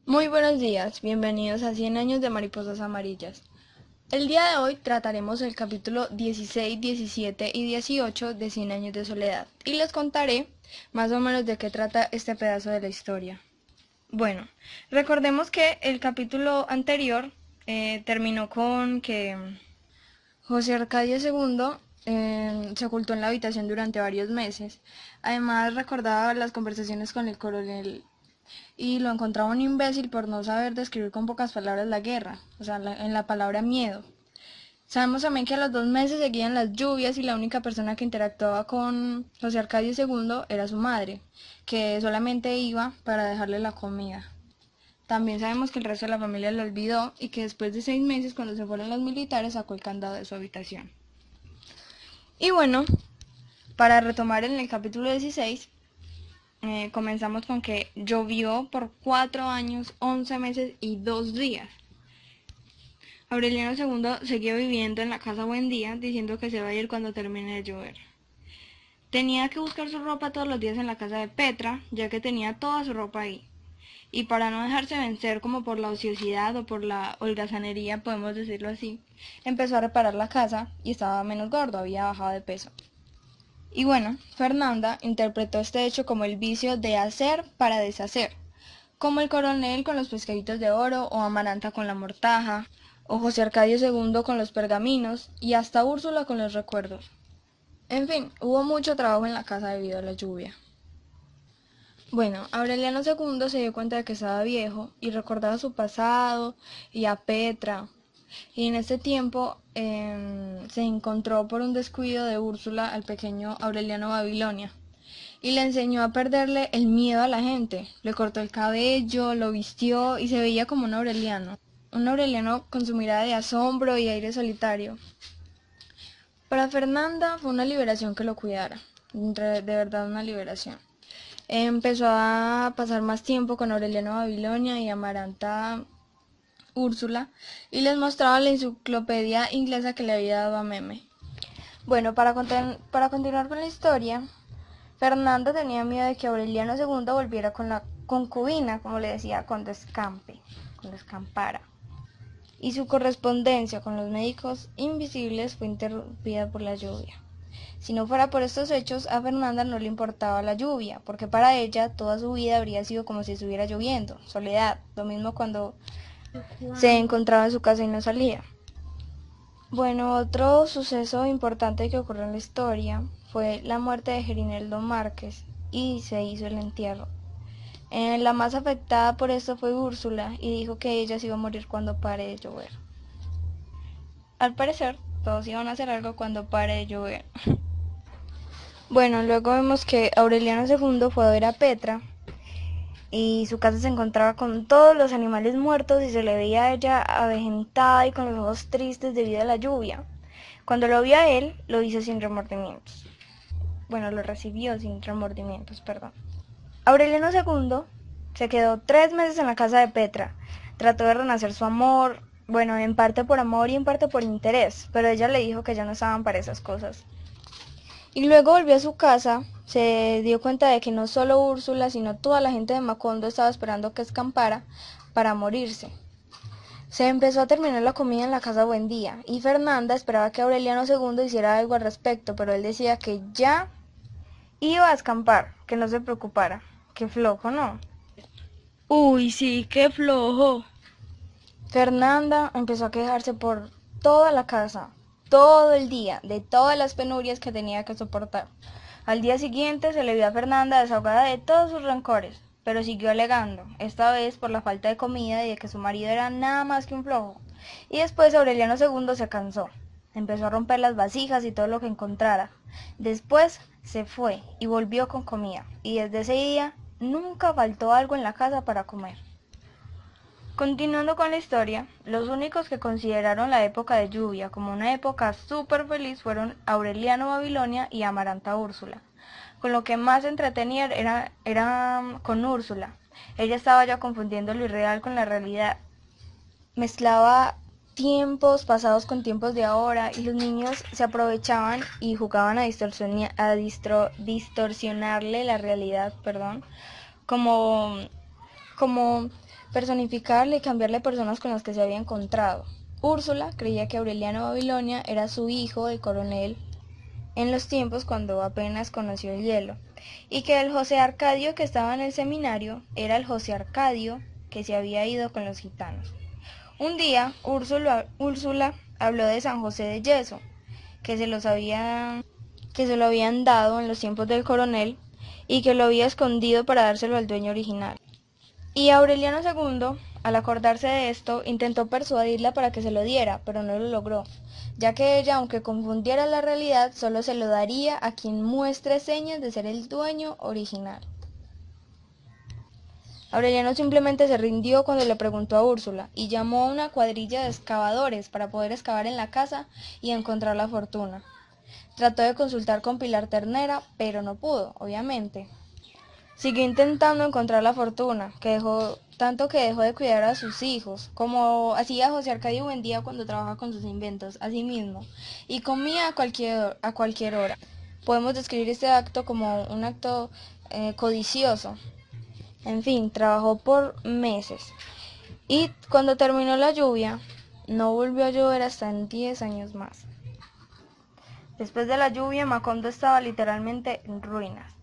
Muy buenos días, bienvenidos a 100 años de mariposas amarillas. El día de hoy trataremos el capítulo 16, 17 y 18 de 100 años de soledad y les contaré más o menos de qué trata este pedazo de la historia. Bueno, recordemos que el capítulo anterior terminó con que José Arcadio II se ocultó en la habitación durante varios meses. Además recordaba las conversaciones con el coronel y lo encontraba un imbécil por no saber describir con pocas palabras la guerra, o sea, en la palabra miedo. Sabemos también que a los 2 meses seguían las lluvias y la única persona que interactuaba con José Arcadio II era su madre, que solamente iba para dejarle la comida. También sabemos que el resto de la familia lo olvidó y que después de 6 meses, cuando se fueron los militares, sacó el candado de su habitación. Y bueno, para retomar en el capítulo 16, comenzamos con que llovió por 4 años, 11 meses y 2 días. Aureliano II seguía viviendo en la casa Buendía, diciendo que se va a ir cuando termine de llover. Tenía que buscar su ropa todos los días en la casa de Petra, ya que tenía toda su ropa ahí. Y para no dejarse vencer como por la ociosidad o por la holgazanería, podemos decirlo así, empezó a reparar la casa y estaba menos gordo, había bajado de peso. Y bueno, Fernanda interpretó este hecho como el vicio de hacer para deshacer, como el coronel con los pescaditos de oro, o Amaranta con la mortaja, o José Arcadio II con los pergaminos, y hasta Úrsula con los recuerdos. En fin, hubo mucho trabajo en la casa debido a la lluvia. Bueno, Aureliano II se dio cuenta de que estaba viejo y recordaba su pasado y a Petra. Y en este tiempo se encontró por un descuido de Úrsula al pequeño Aureliano Babilonia y le enseñó a perderle el miedo a la gente. Le cortó el cabello, lo vistió y se veía como un Aureliano. Un Aureliano con su mirada de asombro y aire solitario. Para Fernanda fue una liberación que lo cuidara. De verdad una liberación. Empezó a pasar más tiempo con Aureliano Babilonia y Amaranta Úrsula y les mostraba la enciclopedia inglesa que le había dado a Meme. Bueno, para continuar con la historia, Fernanda tenía miedo de que Aureliano II volviera con la concubina, como le decía, con Descampara. Y su correspondencia con los médicos invisibles fue interrumpida por la lluvia. Si no fuera por estos hechos, a Fernanda no le importaba la lluvia, porque para ella toda su vida habría sido como si estuviera lloviendo, soledad, lo mismo cuando se encontraba en su casa y no salía. Bueno, otro suceso importante que ocurrió en la historia fue la muerte de Gerineldo Márquez y se hizo el entierro. La más afectada por esto fue Úrsula y dijo que ella se iba a morir cuando pare de llover. Al parecer, todos iban a hacer algo cuando pare de llover. Bueno, luego vemos que Aureliano II fue a ver a Petra y su casa se encontraba con todos los animales muertos y se le veía a ella avejentada y con los ojos tristes debido a la lluvia. Cuando lo vio a él, lo hizo sin remordimientos. Bueno, lo recibió sin remordimientos, perdón. Aureliano II se quedó 3 meses en la casa de Petra. Trató de renacer su amor, bueno, en parte por amor y en parte por interés, pero ella le dijo que ya no estaban para esas cosas. Y luego volvió a su casa, se dio cuenta de que no solo Úrsula, sino toda la gente de Macondo estaba esperando que escampara para morirse. Se empezó a terminar la comida en la casa Buendía, y Fernanda esperaba que Aureliano II hiciera algo al respecto, pero él decía que ya iba a escampar, que no se preocupara. Qué flojo, ¿no? Uy, sí, qué flojo. Fernanda empezó a quejarse por toda la casa, todo el día, de todas las penurias que tenía que soportar. Al día siguiente se le vio a Fernanda desahogada de todos sus rencores, pero siguió alegando, esta vez por la falta de comida y de que su marido era nada más que un flojo. Y después Aureliano II se cansó. Empezó a romper las vasijas y todo lo que encontrara. Después se fue y volvió con comida. Y desde ese día nunca faltó algo en la casa para comer. Continuando con la historia, los únicos que consideraron la época de lluvia como una época súper feliz fueron Aureliano Babilonia y Amaranta Úrsula. Con lo que más entretenía era con Úrsula. Ella estaba ya confundiendo lo irreal con la realidad. Mezclaba tiempos pasados con tiempos de ahora y los niños se aprovechaban y jugaban distorsionarle la realidad, como como personificarle y cambiarle personas con las que se había encontrado. Úrsula creía que Aureliano Babilonia era su hijo, el coronel, en los tiempos cuando apenas conoció el hielo, y que el José Arcadio que estaba en el seminario era el José Arcadio que se había ido con los gitanos. Un día, Úrsula habló de San José de Yeso, que se lo habían dado en los tiempos del coronel y que lo había escondido para dárselo al dueño original. Y Aureliano II, al acordarse de esto, intentó persuadirla para que se lo diera, pero no lo logró, ya que ella, aunque confundiera la realidad, solo se lo daría a quien muestre señas de ser el dueño original. Aureliano simplemente se rindió cuando le preguntó a Úrsula y llamó a una cuadrilla de excavadores para poder excavar en la casa y encontrar la fortuna. Trató de consultar con Pilar Ternera, pero no pudo, obviamente. Siguió intentando encontrar la fortuna, tanto que dejó de cuidar a sus hijos, como hacía José Arcadio Buendía cuando trabajaba con sus inventos, así mismo, y comía a cualquier hora. Podemos describir este acto como un acto codicioso. En fin, trabajó por meses. Y cuando terminó la lluvia, no volvió a llover hasta en 10 años más. Después de la lluvia, Macondo estaba literalmente en ruinas.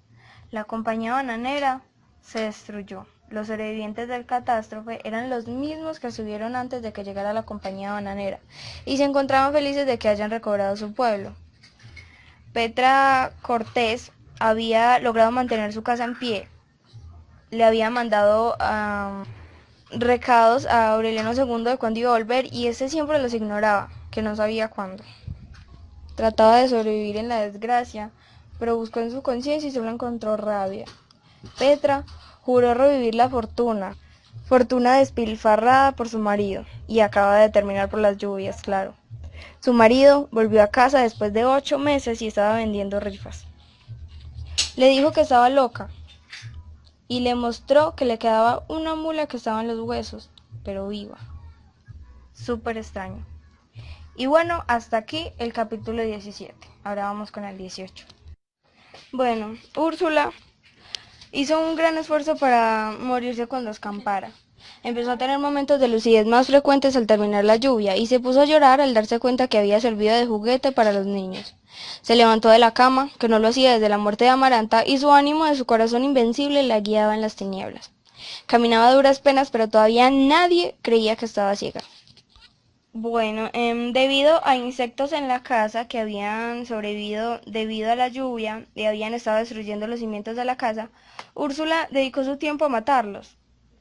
La compañía bananera se destruyó. Los sobrevivientes del catástrofe eran los mismos que estuvieron antes de que llegara la compañía bananera y se encontraban felices de que hayan recobrado su pueblo. Petra Cortés había logrado mantener su casa en pie. Le había mandado recados a Aureliano II de cuándo iba a volver y ese siempre los ignoraba, que no sabía cuándo. Trataba de sobrevivir en la desgracia, pero buscó en su conciencia y solo encontró rabia. Petra juró revivir la fortuna despilfarrada por su marido, y acaba de terminar por las lluvias, claro. Su marido volvió a casa después de 8 meses y estaba vendiendo rifas. Le dijo que estaba loca, y le mostró que le quedaba una mula que estaba en los huesos, pero viva. Súper extraño. Y bueno, hasta aquí el capítulo 17. Ahora vamos con el 18. Bueno, Úrsula hizo un gran esfuerzo para morirse cuando escampara. Empezó a tener momentos de lucidez más frecuentes al terminar la lluvia y se puso a llorar al darse cuenta que había servido de juguete para los niños. Se levantó de la cama, que no lo hacía desde la muerte de Amaranta, y su ánimo de su corazón invencible la guiaba en las tinieblas. Caminaba a duras penas, pero todavía nadie creía que estaba ciega. Bueno, debido a insectos en la casa que habían sobrevivido debido a la lluvia y habían estado destruyendo los cimientos de la casa, Úrsula dedicó su tiempo a matarlos,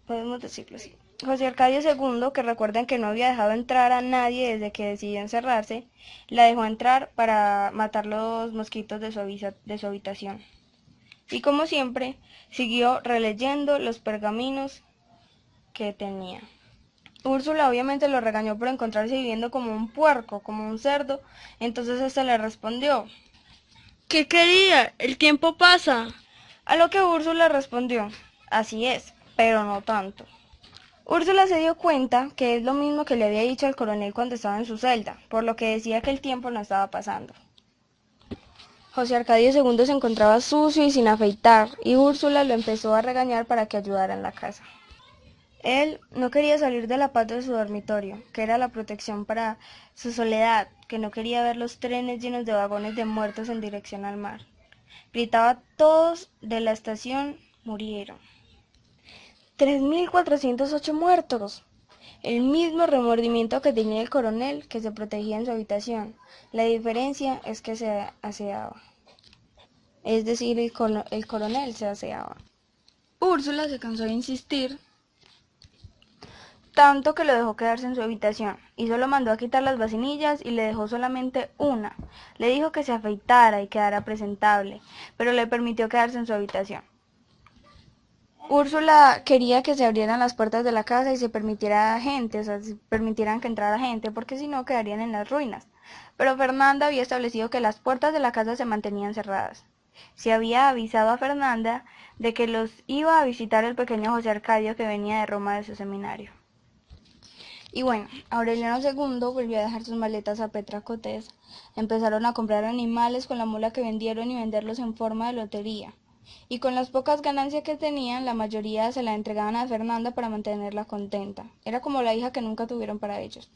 podemos decirlo así. José Arcadio II, que recuerden que no había dejado entrar a nadie desde que decidió encerrarse, la dejó entrar para matar los mosquitos de su habitación. Y como siempre, siguió releyendo los pergaminos que tenía. Úrsula obviamente lo regañó por encontrarse viviendo como un puerco, como un cerdo, entonces éste le respondió: ¿Qué quería? El tiempo pasa. A lo que Úrsula respondió: así es, pero no tanto. Úrsula se dio cuenta que es lo mismo que le había dicho al coronel cuando estaba en su celda, por lo que decía que el tiempo no estaba pasando. José Arcadio II se encontraba sucio y sin afeitar, y Úrsula lo empezó a regañar para que ayudara en la casa. Él no quería salir de la paz de su dormitorio, que era la protección para su soledad, que no quería ver los trenes llenos de vagones de muertos en dirección al mar. Gritaba: todos de la estación murieron. 3.408 muertos. El mismo remordimiento que tenía el coronel, que se protegía en su habitación. La diferencia es que se aseaba. Es decir, el coronel se aseaba. Úrsula se cansó de insistir, tanto que lo dejó quedarse en su habitación, y solo mandó a quitar las vacinillas y le dejó solamente una. Le dijo que se afeitara y quedara presentable, pero le permitió quedarse en su habitación. Úrsula quería que se abrieran las puertas de la casa y se permitiera gente, o sea, se permitieran que entrara gente, porque si no quedarían en las ruinas. Pero Fernanda había establecido que las puertas de la casa se mantenían cerradas. Se había avisado a Fernanda de que los iba a visitar el pequeño José Arcadio, que venía de Roma de su seminario. Y bueno, Aureliano II volvió a dejar sus maletas a Petra Cortés. Empezaron a comprar animales con la mula que vendieron y venderlos en forma de lotería. y con las pocas ganancias que tenían, la mayoría se la entregaban a Fernanda para mantenerla contenta. Era como la hija que nunca tuvieron para ellos.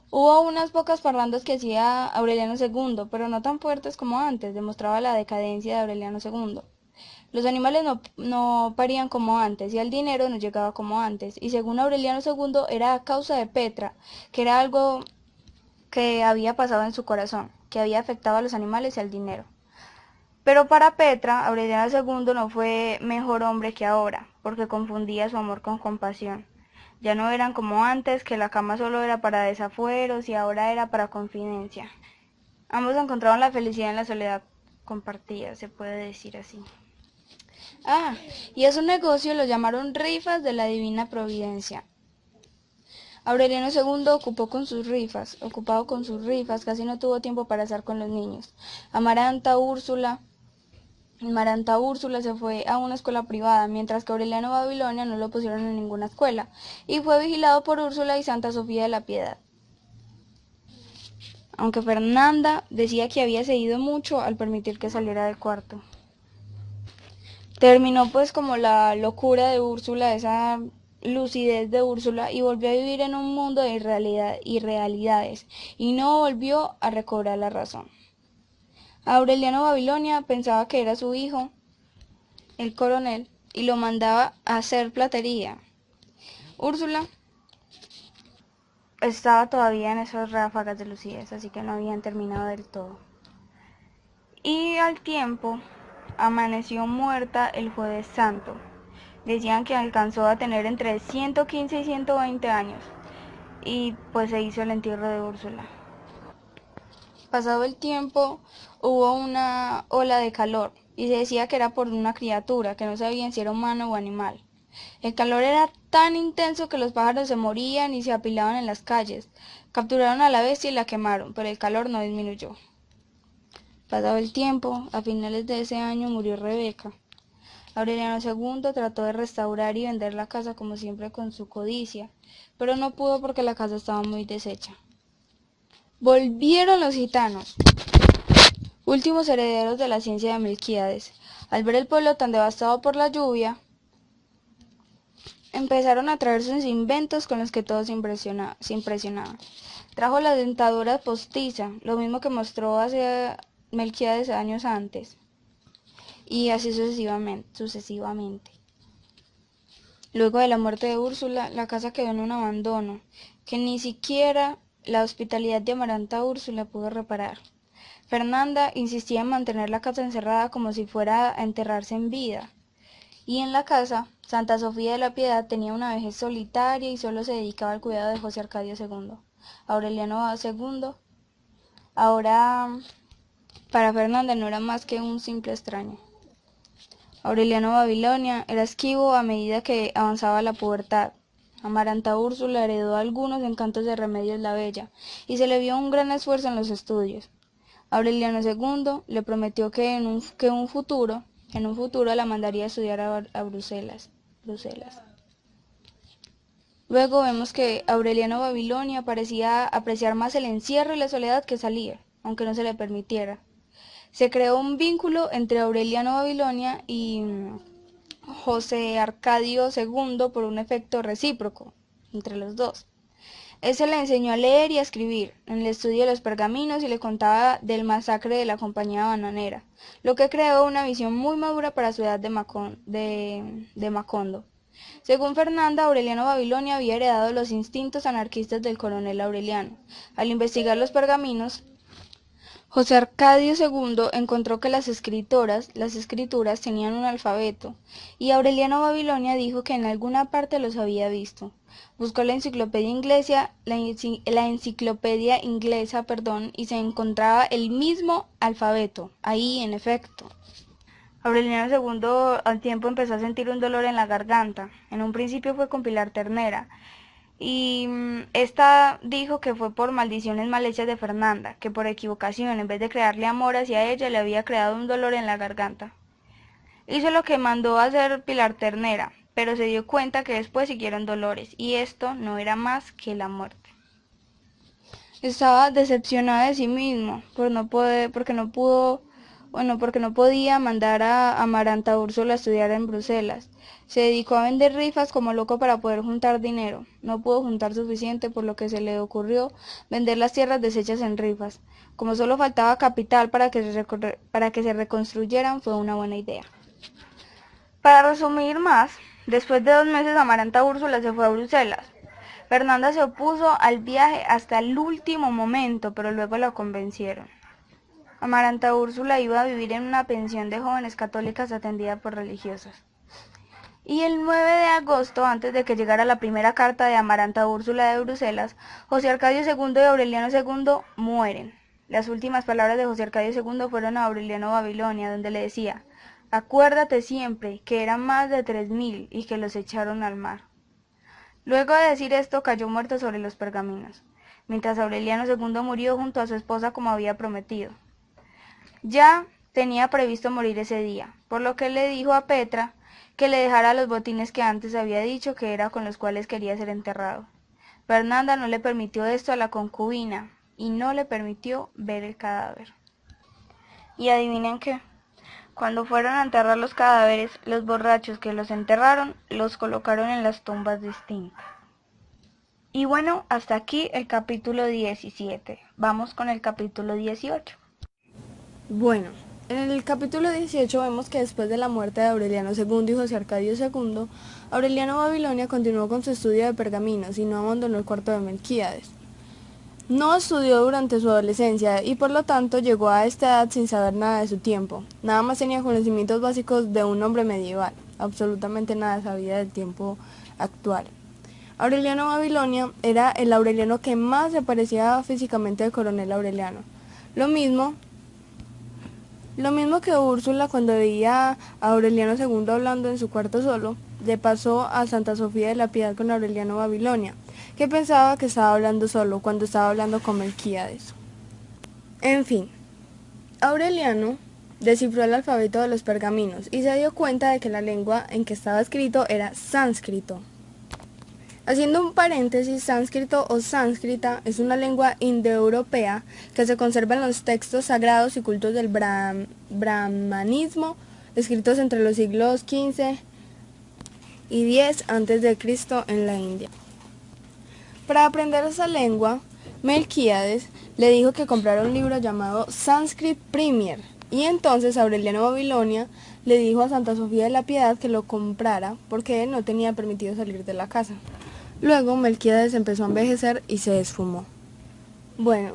Hubo unas pocas parrandas que hacía Aureliano II, pero no tan fuertes como antes, demostraba la decadencia de Aureliano II. Los animales no parían como antes y el dinero no llegaba como antes, y según Aureliano II era a causa de Petra, que era algo que había pasado en su corazón, que había afectado a los animales y al dinero. Pero para Petra, Aureliano II no fue mejor hombre que ahora, porque confundía su amor con compasión. Ya no eran como antes, que la cama solo era para desafueros y ahora era para confidencia. Ambos encontraron la felicidad en la soledad compartida, se puede decir así. Y a su negocio lo llamaron Rifas de la Divina Providencia. Aureliano II ocupado con sus rifas, casi no tuvo tiempo para estar con los niños. Amaranta Úrsula se fue a una escuela privada, mientras que Aureliano Babilonia no lo pusieron en ninguna escuela, y fue vigilado por Úrsula y Santa Sofía de la Piedad. Aunque Fernanda decía que había cedido mucho al permitir que saliera del cuarto. Terminó pues como la locura de Úrsula, esa lucidez de Úrsula, y volvió a vivir en un mundo de irrealidades, y no volvió a recobrar la razón. Aureliano Babilonia pensaba que era su hijo, el coronel, y lo mandaba a hacer platería. Úrsula estaba todavía en esas ráfagas de lucidez, así que no habían terminado del todo. Y al tiempo amaneció muerta el Jueves Santo. Decían que alcanzó a tener entre 115 y 120 años. Y pues se hizo el entierro de Úrsula. Pasado el tiempo, hubo una ola de calor, y se decía que era por una criatura, que no sabían si era humano o animal. El calor era tan intenso que los pájaros se morían y se apilaban en las calles. Capturaron a la bestia y la quemaron, pero el calor no disminuyó. Pasado el tiempo, a finales de ese año murió Rebeca. Aureliano II trató de restaurar y vender la casa como siempre con su codicia, pero no pudo porque la casa estaba muy deshecha. Volvieron los gitanos, últimos herederos de la ciencia de Melquíades. Al ver el pueblo tan devastado por la lluvia, empezaron a traer sus inventos con los que todos se impresionaban. Trajo la dentadura postiza, lo mismo que mostró hace Melquíades años antes, y así sucesivamente. Luego de la muerte de Úrsula, la casa quedó en un abandono, que ni siquiera la hospitalidad de Amaranta Úrsula pudo reparar. Fernanda insistía en mantener la casa encerrada como si fuera a enterrarse en vida. Y en la casa, Santa Sofía de la Piedad tenía una vejez solitaria y solo se dedicaba al cuidado de José Arcadio II. Aureliano II, ahora para Fernanda no era más que un simple extraño. Aureliano Babilonia era esquivo a medida que avanzaba la pubertad. Amaranta Úrsula heredó algunos encantos de Remedios la Bella, y se le vio un gran esfuerzo en los estudios. Aureliano II le prometió que en un futuro la mandaría a estudiar a Bruselas. Luego vemos que Aureliano Babilonia parecía apreciar más el encierro y la soledad que salir, aunque no se le permitiera. Se creó un vínculo entre Aureliano Babilonia y José Arcadio II por un efecto recíproco entre los dos. Él se le enseñó a leer y a escribir en el estudio de los pergaminos y le contaba del masacre de la compañía bananera, lo que creó una visión muy madura para su edad de Macondo. Según Fernanda, Aureliano Babilonia había heredado los instintos anarquistas del coronel Aureliano. Al investigar los pergaminos, José Arcadio II encontró que las escrituras tenían un alfabeto, y Aureliano Babilonia dijo que en alguna parte los había visto. Buscó la enciclopedia inglesa, y se encontraba el mismo alfabeto, ahí en efecto. Aureliano II al tiempo empezó a sentir un dolor en la garganta. En un principio fue con Pilar Ternera, y esta dijo que fue por maldiciones mal hechas de Fernanda, que por equivocación, en vez de crearle amor hacia ella, le había creado un dolor en la garganta. Hizo lo que mandó hacer Pilar Ternera, pero se dio cuenta que después siguieron dolores, y esto no era más que la muerte. Estaba decepcionada de sí mismo porque no pudo Bueno, porque no podía mandar a Amaranta Úrsula a estudiar en Bruselas. Se dedicó a vender rifas como loco para poder juntar dinero. No pudo juntar suficiente, por lo que se le ocurrió vender las tierras deshechas en rifas. Como solo faltaba capital para que se reconstruyeran, fue una buena idea. Para resumir más, después de 2 meses Amaranta Úrsula se fue a Bruselas. Fernanda se opuso al viaje hasta el último momento, pero luego la convencieron. Amaranta Úrsula iba a vivir en una pensión de jóvenes católicas atendida por religiosas. Y el 9 de agosto, antes de que llegara la primera carta de Amaranta Úrsula de Bruselas, José Arcadio II y Aureliano II mueren. Las últimas palabras de José Arcadio II fueron a Aureliano Babilonia, donde le decía: acuérdate siempre que eran más de 3000 y que los echaron al mar. Luego de decir esto, cayó muerto sobre los pergaminos, mientras Aureliano II murió junto a su esposa como había prometido. Ya tenía previsto morir ese día, por lo que le dijo a Petra que le dejara los botines que antes había dicho que era con los cuales quería ser enterrado. Fernanda no le permitió esto a la concubina y no le permitió ver el cadáver. Y adivinen qué, cuando fueron a enterrar los cadáveres, los borrachos que los enterraron los colocaron en las tumbas distintas. Y bueno, hasta aquí el capítulo 17. Vamos con el capítulo 18. Bueno, en el capítulo 18 vemos que después de la muerte de Aureliano II y José Arcadio II, Aureliano Babilonia continuó con su estudio de pergaminos y no abandonó el cuarto de Melquíades. No estudió durante su adolescencia y por lo tanto llegó a esta edad sin saber nada de su tiempo. Nada más tenía conocimientos básicos de un hombre medieval. Absolutamente nada sabía del tiempo actual. Aureliano Babilonia era el Aureliano que más se parecía físicamente al coronel Aureliano. Lo mismo que Úrsula cuando veía a Aureliano II hablando en su cuarto solo, le pasó a Santa Sofía de la Piedad con Aureliano Babilonia, que pensaba que estaba hablando solo cuando estaba hablando con Melquíades. En fin, Aureliano descifró el alfabeto de los pergaminos y se dio cuenta de que la lengua en que estaba escrito era sánscrito. Haciendo un paréntesis, sánscrito o sánscrita es una lengua indoeuropea que se conserva en los textos sagrados y cultos del brahmanismo, escritos entre los siglos XV y X a.C. en la India. Para aprender esa lengua, Melquíades le dijo que comprara un libro llamado Sanskrit Premier, y entonces Aureliano Babilonia le dijo a Santa Sofía de la Piedad que lo comprara porque él no tenía permitido salir de la casa. Luego Melquíades empezó a envejecer y se esfumó. Bueno,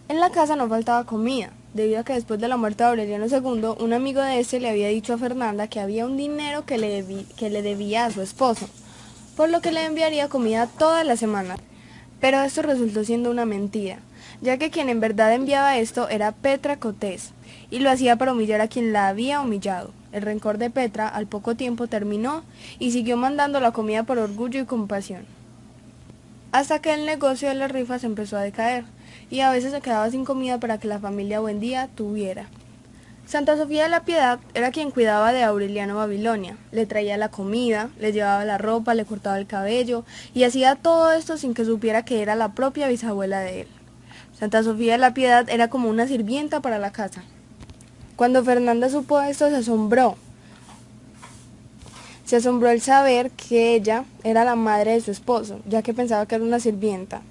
en la casa no faltaba comida, debido a que después de la muerte de Aureliano II, un amigo de este le había dicho a Fernanda que había un dinero que le debía a su esposo, por lo que le enviaría comida todas las semanas. Pero esto resultó siendo una mentira, ya que quien en verdad enviaba esto era Petra Cotés, y lo hacía para humillar a quien la había humillado. El rencor de Petra al poco tiempo terminó y siguió mandando la comida por orgullo y compasión. Hasta que el negocio de las rifas empezó a decaer, y a veces se quedaba sin comida para que la familia Buendía tuviera. Santa Sofía de la Piedad era quien cuidaba de Aureliano Babilonia, le traía la comida, le llevaba la ropa, le cortaba el cabello, y hacía todo esto sin que supiera que era la propia bisabuela de él. Santa Sofía de la Piedad era como una sirvienta para la casa. Cuando Fernanda supo esto se asombró al saber que ella era la madre de su esposo, ya que pensaba que era una sirvienta.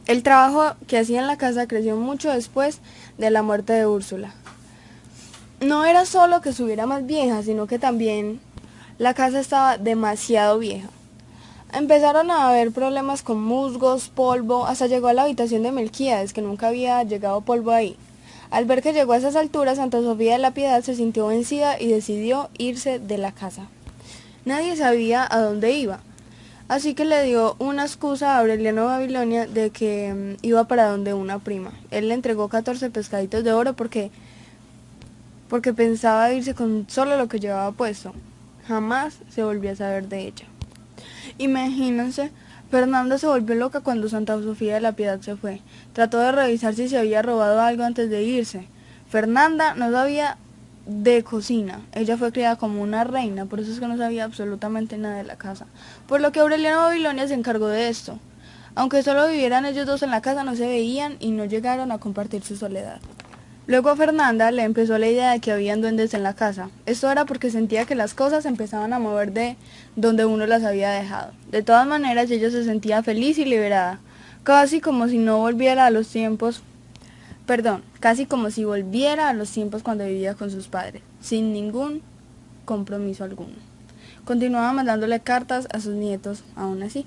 El trabajo que hacía en la casa creció mucho después de la muerte de Úrsula. No era solo que estuviera más vieja, sino que también la casa estaba demasiado vieja. Empezaron a haber problemas con musgos, polvo, hasta llegó a la habitación de Melquíades, que nunca había llegado polvo ahí. Al ver que llegó a esas alturas, Santa Sofía de la Piedad se sintió vencida y decidió irse de la casa. Nadie sabía a dónde iba, así que le dio una excusa a Aureliano Babilonia de que iba para donde una prima. Él le entregó 14 pescaditos de oro porque pensaba irse con solo lo que llevaba puesto. Jamás se volvió a saber de ella. Imagínense, Fernanda se volvió loca cuando Santa Sofía de la Piedad se fue. Trató de revisar si se había robado algo antes de irse. Fernanda no sabía de cocina. Ella fue criada como una reina, por eso es que no sabía absolutamente nada de la casa. Por lo que Aureliano Babilonia se encargó de esto. Aunque solo vivieran ellos dos en la casa, no se veían y no llegaron a compartir su soledad. Luego a Fernanda le empezó la idea de que habían duendes en la casa. Esto era porque sentía que las cosas empezaban a mover de donde uno las había dejado. De todas maneras, ella se sentía feliz y liberada, casi como si no volviera a los tiempos, casi como si volviera a los tiempos cuando vivía con sus padres, sin ningún compromiso alguno. Continuaba mandándole cartas a sus nietos, aún así.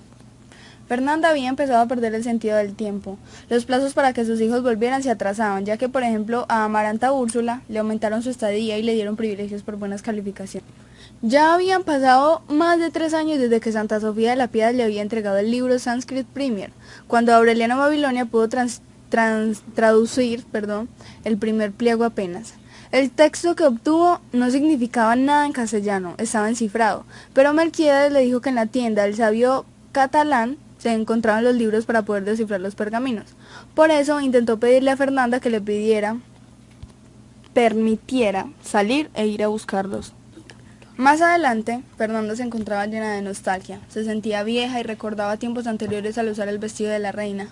Fernanda había empezado a perder el sentido del tiempo. Los plazos para que sus hijos volvieran se atrasaban, ya que, por ejemplo, a Amaranta Úrsula le aumentaron su estadía y le dieron privilegios por buenas calificaciones. Ya habían pasado más de 3 años desde que Santa Sofía de la Piedad le había entregado el libro Sanskrit Premier, cuando Aureliano Babilonia pudo traducir el primer pliego apenas. El texto que obtuvo no significaba nada en castellano, estaba encifrado, pero Melquíades le dijo que en la tienda del sabio catalán se encontraban los libros para poder descifrar los pergaminos. Por eso intentó pedirle a Fernanda que le permitiera salir e ir a buscarlos. Más adelante, Fernanda se encontraba llena de nostalgia. Se sentía vieja y recordaba tiempos anteriores al usar el vestido de la reina.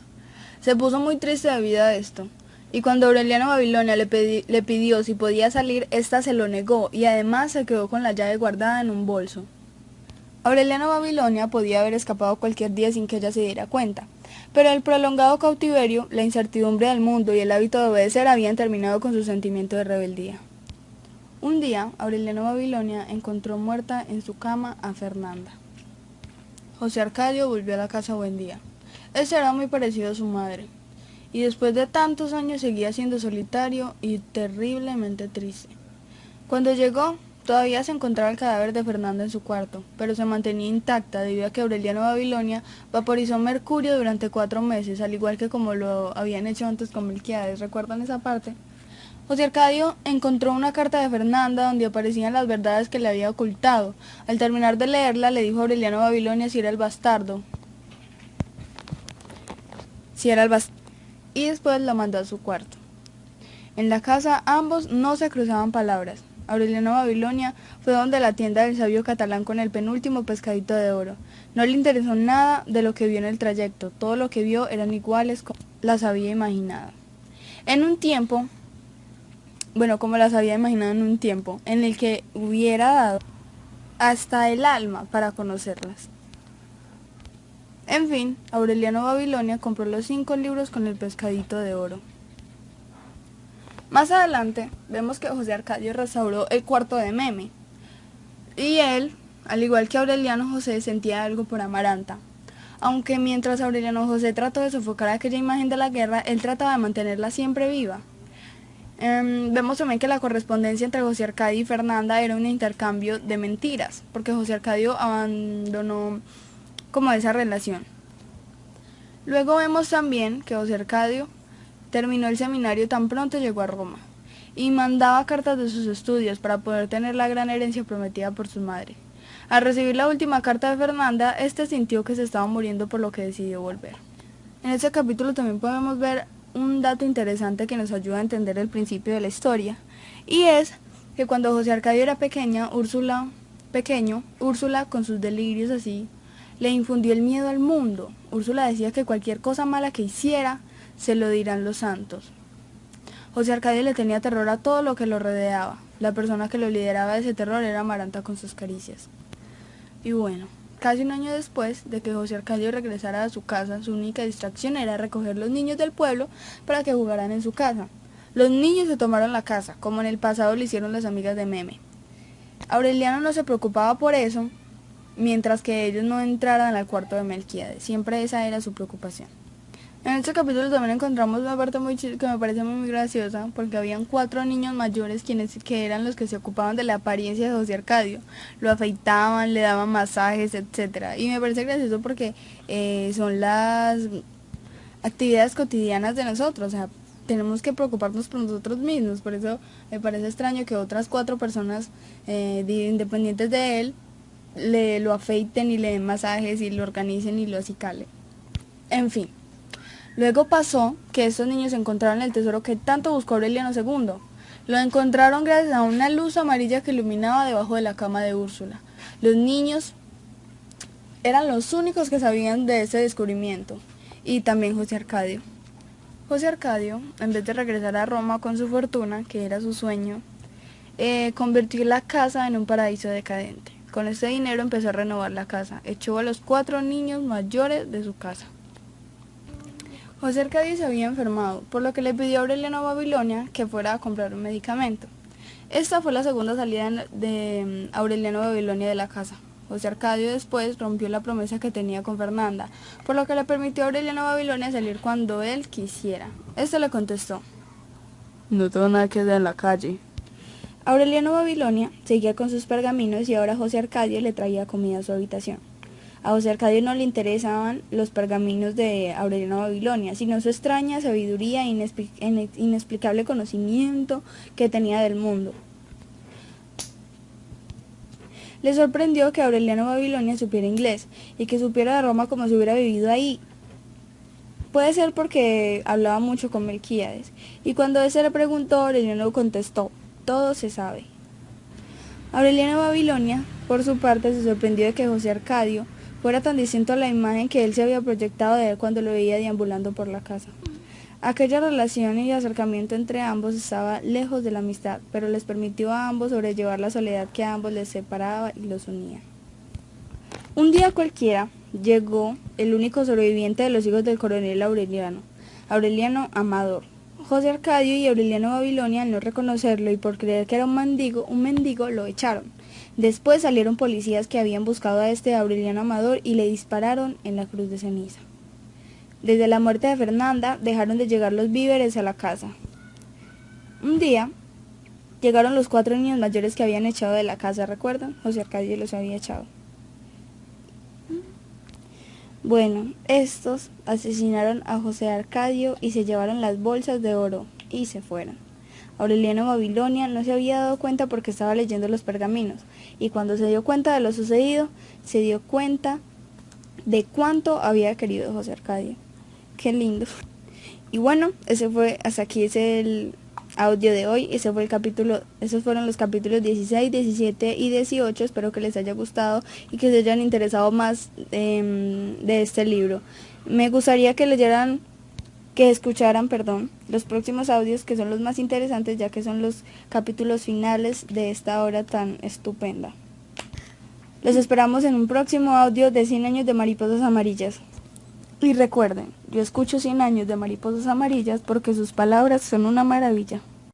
Se puso muy triste debido a esto. Y cuando Aureliano Babilonia le pidió si podía salir, ésta se lo negó y además se quedó con la llave guardada en un bolso. Aureliano Babilonia podía haber escapado cualquier día sin que ella se diera cuenta, pero el prolongado cautiverio, la incertidumbre del mundo y el hábito de obedecer habían terminado con su sentimiento de rebeldía. Un día, Aureliano Babilonia encontró muerta en su cama a Fernanda. José Arcadio volvió a la casa buen día. Este era muy parecido a su madre, y después de tantos años seguía siendo solitario y terriblemente triste. Cuando llegó, todavía se encontraba el cadáver de Fernanda en su cuarto, pero se mantenía intacta debido a que Aureliano Babilonia vaporizó mercurio durante 4 meses, al igual que como lo habían hecho antes con Melquíades. ¿Recuerdan esa parte? José Arcadio encontró una carta de Fernanda donde aparecían las verdades que le había ocultado. Al terminar de leerla, le dijo a Aureliano Babilonia si era el bastardo. Y después la mandó a su cuarto. En la casa ambos no se cruzaban palabras. Aureliano Babilonia fue donde la tienda del sabio catalán con el penúltimo pescadito de oro. No le interesó nada de lo que vio en el trayecto. Todo lo que vio eran iguales como las había imaginado. Como las había imaginado en un tiempo en el que hubiera dado hasta el alma para conocerlas. En fin, Aureliano Babilonia compró los 5 libros con el pescadito de oro. Más adelante, vemos que José Arcadio restauró el cuarto de Meme. Y él, al igual que Aureliano José, sentía algo por Amaranta. Aunque mientras Aureliano José trató de sofocar aquella imagen de la guerra, él trataba de mantenerla siempre viva. Vemos también que la correspondencia entre José Arcadio y Fernanda era un intercambio de mentiras, porque José Arcadio abandonó como esa relación. Luego vemos también que José Arcadio terminó el seminario tan pronto llegó a Roma, y mandaba cartas de sus estudios para poder tener la gran herencia prometida por su madre. Al recibir la última carta de Fernanda, este sintió que se estaba muriendo, por lo que decidió volver. En este capítulo también podemos ver un dato interesante que nos ayuda a entender el principio de la historia, y es que cuando José Arcadio era pequeño, Úrsula, con sus delirios así, le infundió el miedo al mundo. Úrsula decía que cualquier cosa mala que hiciera, se lo dirán los santos. José Arcadio le tenía terror a todo lo que lo rodeaba. La persona que lo lideraba de ese terror era Amaranta con sus caricias. Y bueno, casi un año después de que José Arcadio regresara a su casa, su única distracción era recoger los niños del pueblo para que jugaran en su casa. Los niños se tomaron la casa, como en el pasado lo hicieron las amigas de Meme. Aureliano no se preocupaba por eso, mientras que ellos no entraran al cuarto de Melquíades. Siempre esa era su preocupación. En este capítulo también encontramos una parte que me parece muy graciosa, porque habían 4 niños mayores que eran los que se ocupaban de la apariencia de José Arcadio. Lo afeitaban, le daban masajes, etc. Y me parece gracioso porque son las actividades cotidianas de nosotros, o sea, tenemos que preocuparnos por nosotros mismos. Por eso me parece extraño que otras 4 personas independientes de él lo afeiten y le den masajes y lo organicen y lo acicalen. En fin. Luego pasó que estos niños encontraron el tesoro que tanto buscó Aureliano II. Lo encontraron gracias a una luz amarilla que iluminaba debajo de la cama de Úrsula. Los niños eran los únicos que sabían de ese descubrimiento, y también José Arcadio. José Arcadio, en vez de regresar a Roma con su fortuna, que era su sueño, convirtió la casa en un paraíso decadente. Con este dinero empezó a renovar la casa, echó a los 4 niños mayores de su casa. José Arcadio se había enfermado, por lo que le pidió a Aureliano Babilonia que fuera a comprar un medicamento. Esta fue la segunda salida de Aureliano Babilonia de la casa. José Arcadio después rompió la promesa que tenía con Fernanda, por lo que le permitió a Aureliano Babilonia salir cuando él quisiera. Este le contestó: no tengo nada que hacer en la calle. Aureliano Babilonia seguía con sus pergaminos y ahora José Arcadio le traía comida a su habitación. A José Arcadio no le interesaban los pergaminos de Aureliano Babilonia, sino su extraña sabiduría e inexplicable conocimiento que tenía del mundo. Le sorprendió que Aureliano Babilonia supiera inglés y que supiera de Roma como si hubiera vivido ahí. Puede ser porque hablaba mucho con Melquíades, y cuando éste le preguntó, Aureliano contestó: todo se sabe. Aureliano Babilonia, por su parte, se sorprendió de que José Arcadio fuera tan distinto a la imagen que él se había proyectado de él cuando lo veía deambulando por la casa. Aquella relación y acercamiento entre ambos estaba lejos de la amistad, pero les permitió a ambos sobrellevar la soledad que a ambos les separaba y los unía. Un día cualquiera llegó el único sobreviviente de los hijos del coronel Aureliano, Aureliano Amador. José Arcadio y Aureliano Babilonia, al no reconocerlo y por creer que era un mendigo, lo echaron. Después salieron policías que habían buscado a este Aureliano Amador y le dispararon en la cruz de ceniza. Desde la muerte de Fernanda dejaron de llegar los víveres a la casa. Un día llegaron los 4 niños mayores que habían echado de la casa, ¿recuerdan? José Arcadio los había echado. Bueno, estos asesinaron a José Arcadio y se llevaron las bolsas de oro y se fueron. Aureliano Babilonia no se había dado cuenta porque estaba leyendo los pergaminos, y cuando se dio cuenta de lo sucedido, se dio cuenta de cuánto había querido José Arcadio. Qué lindo. Y bueno, hasta aquí es el audio de hoy. Esos fueron los capítulos 16, 17 y 18. Espero que les haya gustado y que se hayan interesado más de este libro. Me gustaría que escucharan los próximos audios, que son los más interesantes, ya que son los capítulos finales de esta obra tan estupenda. Los esperamos en un próximo audio de 100 años de mariposas amarillas. Y recuerden, yo escucho 100 años de mariposas amarillas porque sus palabras son una maravilla.